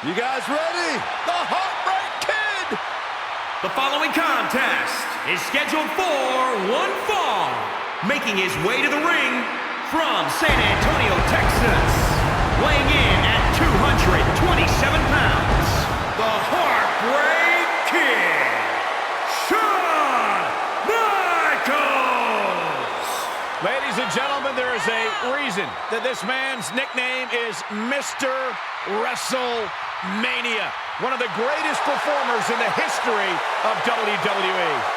You guys ready? The Heartbreak Kid! The following contest is scheduled for one fall. Making his way to the ring from San Antonio, Texas. Weighing in at 227 pounds. The Heartbreak Kid, Shawn. Ladies and gentlemen, there is a reason that this man's nickname is Mr. Wrestlemania. One of the greatest performers in the history of WWE.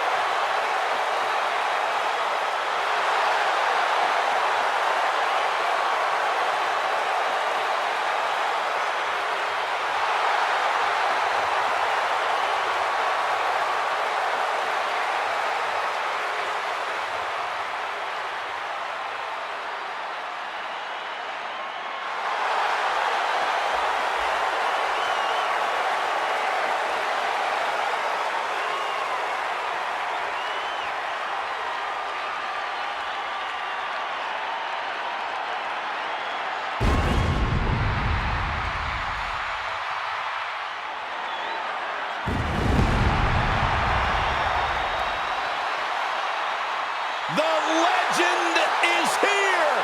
The legend is here!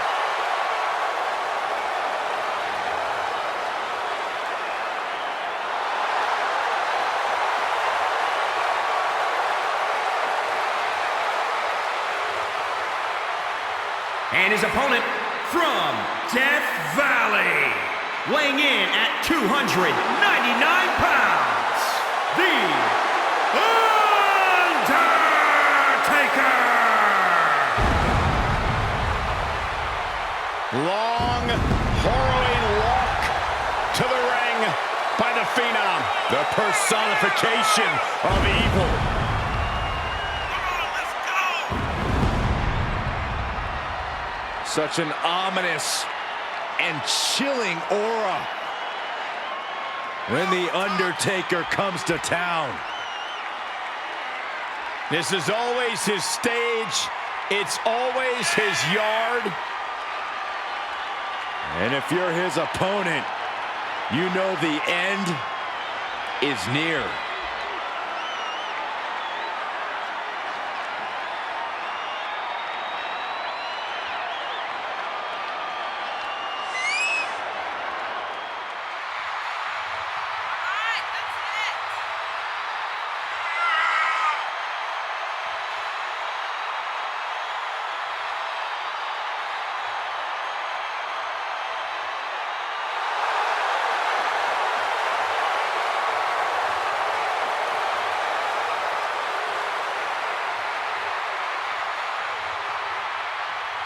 And his opponent from Death Valley. Weighing in at 299 pounds. The Undertaker! Long, harrowing walk to the ring by the Phenom, the personification of evil. Such an ominous and chilling aura when the Undertaker comes to town. This is always his stage. It's always his yard. And if you're his opponent, you know the end is near.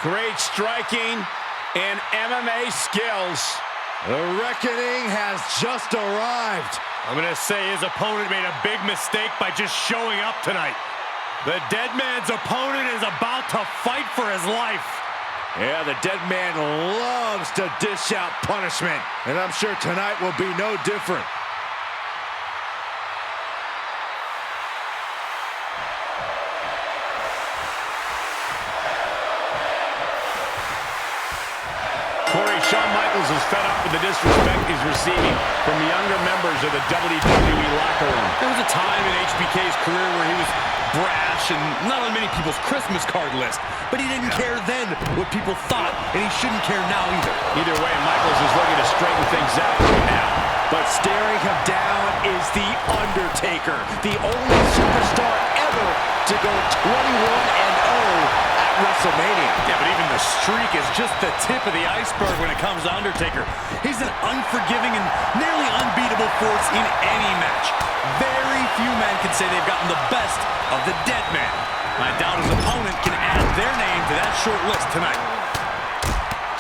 Great striking and MMA skills. The reckoning has just arrived. I'm going to say his opponent made a big mistake by just showing up tonight. The dead man's opponent is about to fight for his life. Yeah, the dead man loves to dish out punishment, and I'm sure tonight will be no different. Shawn Michaels is fed up with the disrespect he's receiving from younger members of the WWE locker room. There was a time in HBK's career where he was brash and not on many people's Christmas card list, but he didn't care then what people thought, and he shouldn't care now either. Either way, Michaels is looking to straighten things out right now. But staring him down is the Undertaker, the only superstar ever to go 21-0 at Wrestlemania. Yeah, but even the streak is just the tip of the iceberg when it comes to Undertaker. He's an unforgiving and nearly unbeatable force in any match. Very few men can say they've gotten the best of the dead man. I doubt his opponent can add their name to that short list tonight.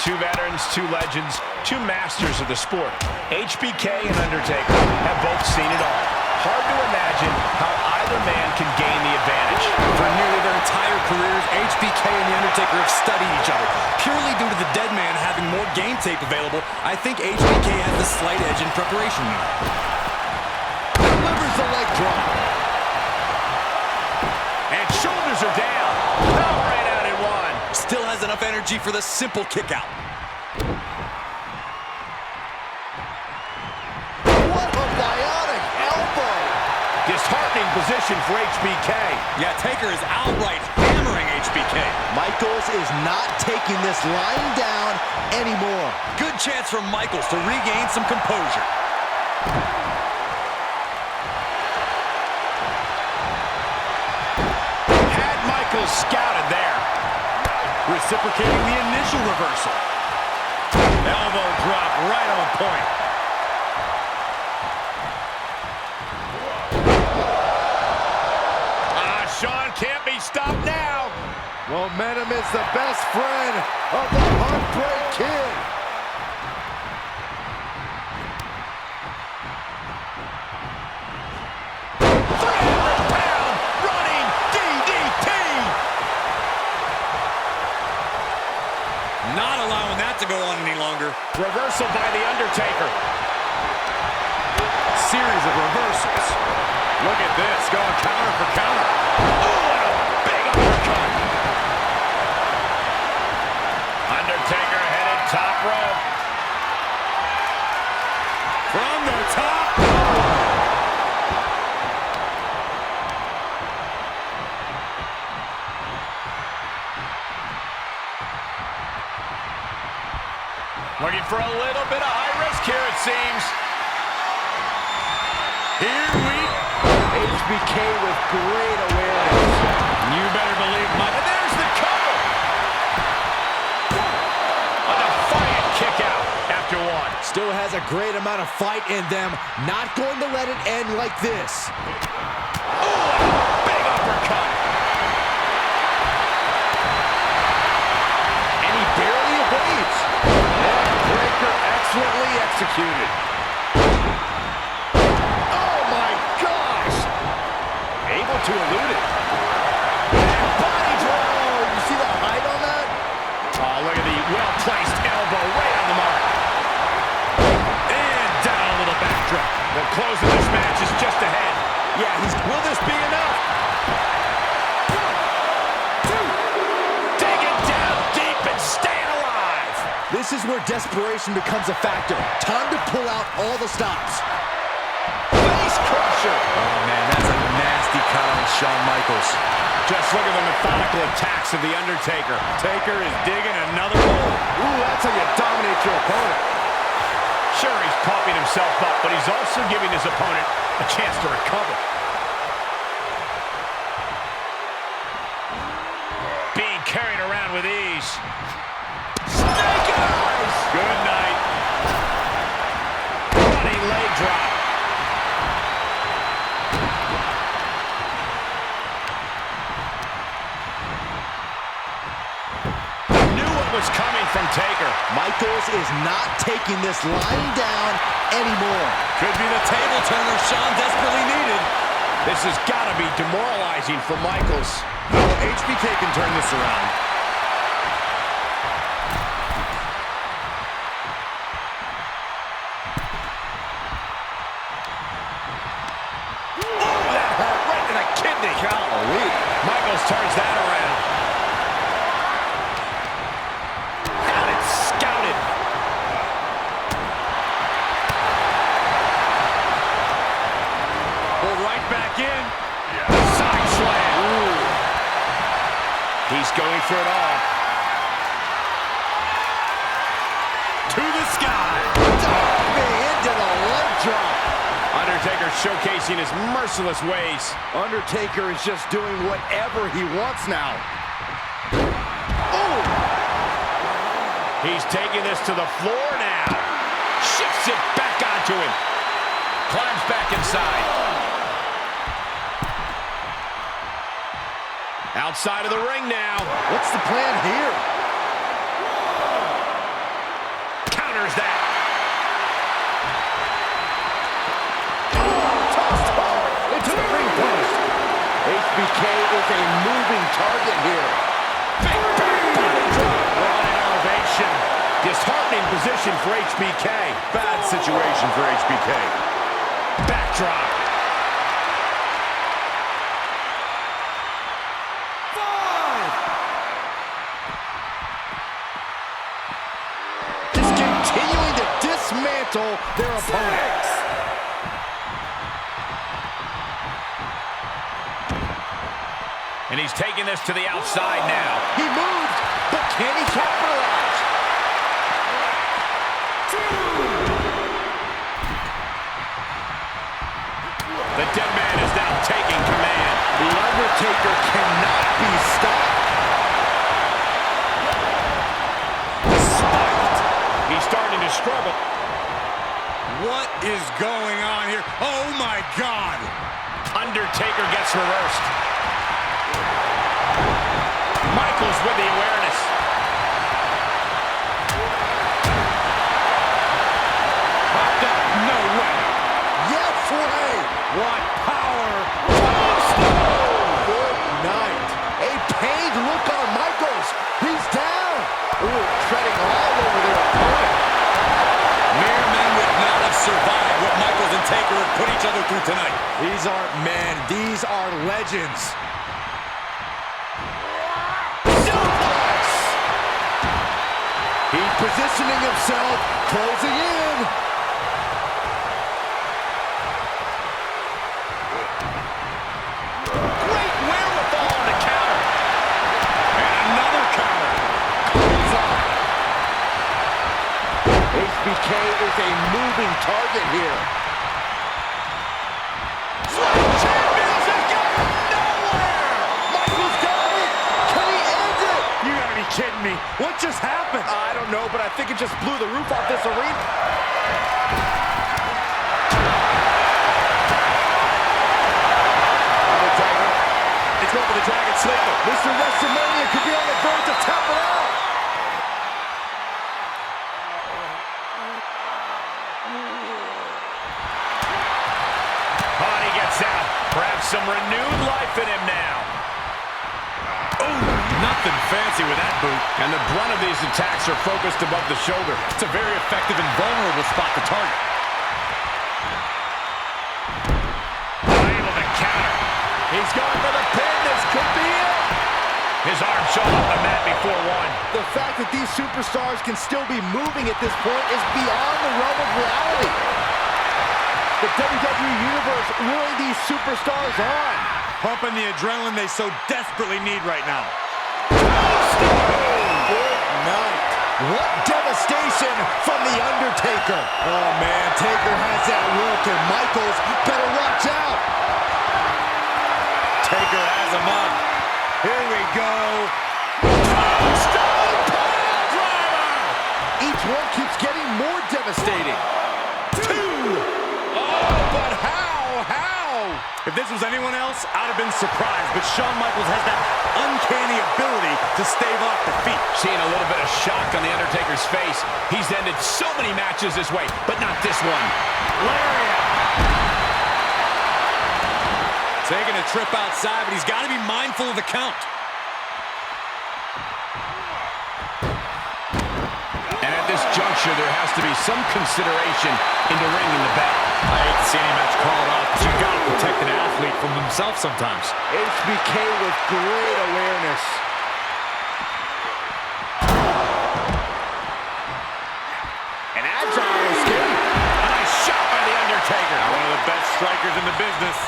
Two veterans, two legends, two masters of the sport. HBK and Undertaker have both seen it all. Hard to imagine how either man can gain the advantage. For nearly their entire careers, HBK and The Undertaker have studied each other. Purely due to the dead man having more game tape available, I think HBK has the slight edge in preparation. Delivers the leg drop. And shoulders are down. Now right out in one. Still has enough energy for the simple kick out. What position for HBK. Yeah, Taker is outright hammering HBK. Michaels is not taking this lying down anymore. Good chance for Michaels to regain some composure. Had Michaels scouted there. Reciprocating the initial reversal. Elbow drop right on point. Shawn can't be stopped now. Momentum is the best friend of the Heartbreak Kid. Running DDT. Not allowing that to go on any longer. Reversal by the Undertaker. Series of reversals. Look at this, going counter for counter. Oh, and a big uppercut. Undertaker headed top rope. From the top. Looking for a little bit of high risk here, it seems. Here we HBK with great awareness. You better believe Mike. And there's the cover. A defiant kick out after one. Still has a great amount of fight in them. Not going to let it end like this. Oh, and a big uppercut. And he barely evades. Neckbreaker excellently executed. To elude it. Body draw. You see the height on that? Oh, look at the well-placed elbow right on the mark. And down a little backdrop. The close of this match is just ahead. Yeah, will this be enough? 1, 2. Digging down deep and staying alive. This is where desperation becomes a factor. Time to pull out all the stops. Face crusher. Oh, man, that's a nasty cut on Shawn Michaels. Just look at the methodical attacks of the Undertaker. Taker is digging another hole. Ooh, that's how you dominate your opponent. Sure, he's pumping himself up, but he's also giving his opponent a chance to recover. Being carried around with ease. Snake eyes! Good night. Running leg drop. Was coming from Taker. Michaels is not taking this lying down anymore. Could be the table turner Shawn desperately needed. This has got to be demoralizing for Michaels. No, HBK can turn this around. Oh, that hurt right in the kidney. Golly. Michaels turns that around. He's going for it all. To the sky. Diving into the leg drop. Undertaker showcasing his merciless ways. Undertaker is just doing whatever he wants now. Ooh. He's taking this to the floor now. Shifts it back onto him. Climbs back inside. Outside of the ring now. What's the plan here? Counters that. Tossed hard into the ring post. HBK is a moving target here. Big back body drop. Rolling elevation. Disheartening position for HBK. Bad situation for HBK. Backdrop. Continuing to dismantle their opponents. And he's taking this to the outside now. He moved, but can he capitalize? The dead man is now taking command. The Undertaker cannot be stopped. Spiked. He's starting to struggle. What is going on here? Oh, my God. Undertaker gets reversed. Michaels with the awareness. Popped up. No way. Yes way. What power. Good night. A pained look on Michaels. He's down. Ooh, treading all over their opponent. Mere men would not have survived what Michaels and Taker have put each other through tonight. These aren't men. These are legends. Suplex. He's positioning himself, closing in. Great wherewithal on the counter. And another counter. HBK is a moving target here. Champions have gotten nowhere. Michaels got it. Can he end it? You gotta be kidding me. What just happened? I don't know, but I think it just blew the roof off this arena. Undertaker. He's going for the Dragon Sleeper. Mr. Wrestlemania could be on the verge of tapping out. Oh, and he gets out. Perhaps some renewed life in him now. Oh, nothing fancy with that boot. And the brunt of these attacks are focused above the shoulder. It's a very effective and vulnerable spot to target. Able to counter. He's going for the pin. This could be it. His arm showing up the mat before one. The fact that these superstars can still be moving at this point is beyond the realm of reality. The WWE Universe luring these superstars on. Pumping the adrenaline they so desperately need right now. Good night. What devastation from The Undertaker. Oh, man, Taker has that look, and Michaels better watch out. Taker has him up. Here we go. Stone pile driver. Each one keeps getting more devastating. But how? If this was anyone else, I'd have been surprised. But Shawn Michaels has that uncanny ability to stave off defeat. Seeing a little bit of shock on The Undertaker's face. He's ended so many matches this way, but not this one. Lariat. Taking a trip outside, but he's got to be mindful of the count. And at this juncture, there has to be some consideration into ringing the bell. I hate to see any match called off, but you've got to protect an athlete from himself sometimes. HBK with great awareness. An agile escape. A nice shot by The Undertaker. One of the best strikers in the business.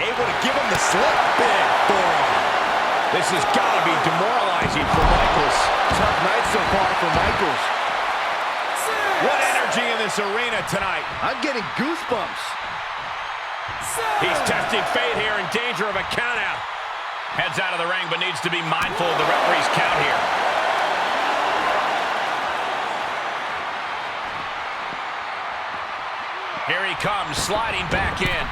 Able to give him the slip. Big forearm. This has got to be demoralizing for Michaels. Tough night so far for Michaels. What energy in this arena tonight. I'm getting goosebumps. He's testing fate here, in danger of a countout. Heads out of the ring, but needs to be mindful of the referee's count here. Here he comes, sliding back in.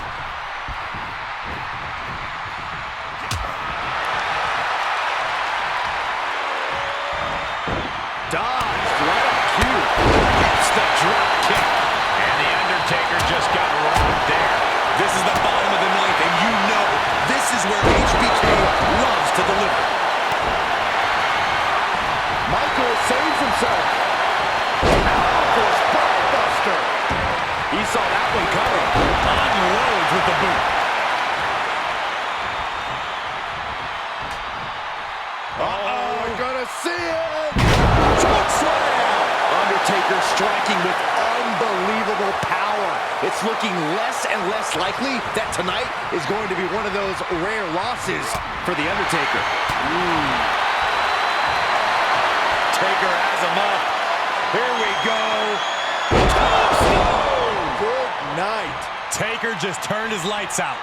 Dodged right on cue. Gets the drop kick. And The Undertaker just got rocked there. This is the bottom of the ninth, and you know this is where HBK loves to deliver. Michaels saves himself. Powerful spine buster. He saw that one coming. Unloads looking less and less likely that tonight is going to be one of those rare losses for The Undertaker. Taker has him up. Here we go. Good night. Taker just turned his lights out.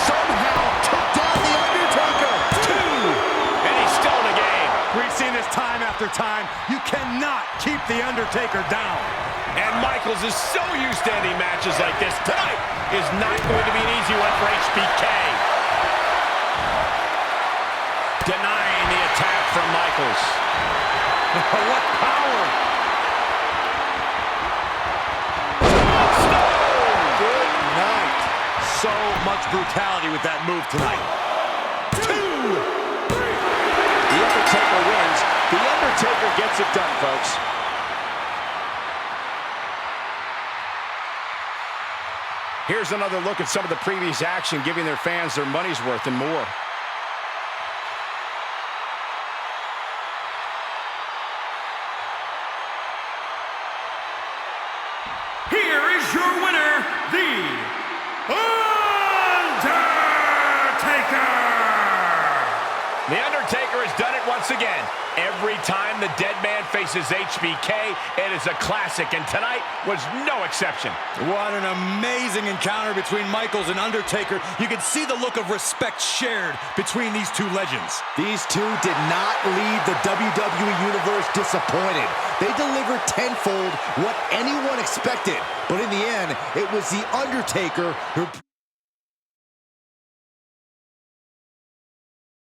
Somehow took down The Undertaker. 2, and he's still in the game. We've seen this time after time. You cannot keep The Undertaker down. And Michaels is so used to ending matches like this. Tonight is not going to be an easy one for HBK. Denying the attack from Michaels. What power! Good night. So much brutality with that move tonight. 2. The Undertaker wins. The Undertaker gets it done, folks. Here's another look at some of the previous action, giving their fans their money's worth and more. Here is your winner, The Undertaker! The Undertaker has done it once again. Every time the dead man faces HBK, it is a classic, and tonight was no exception. What an amazing encounter between Michaels and Undertaker. You can see the look of respect shared between these two legends. These two did not leave the WWE Universe disappointed. They delivered tenfold what anyone expected. But in the end, it was The Undertaker who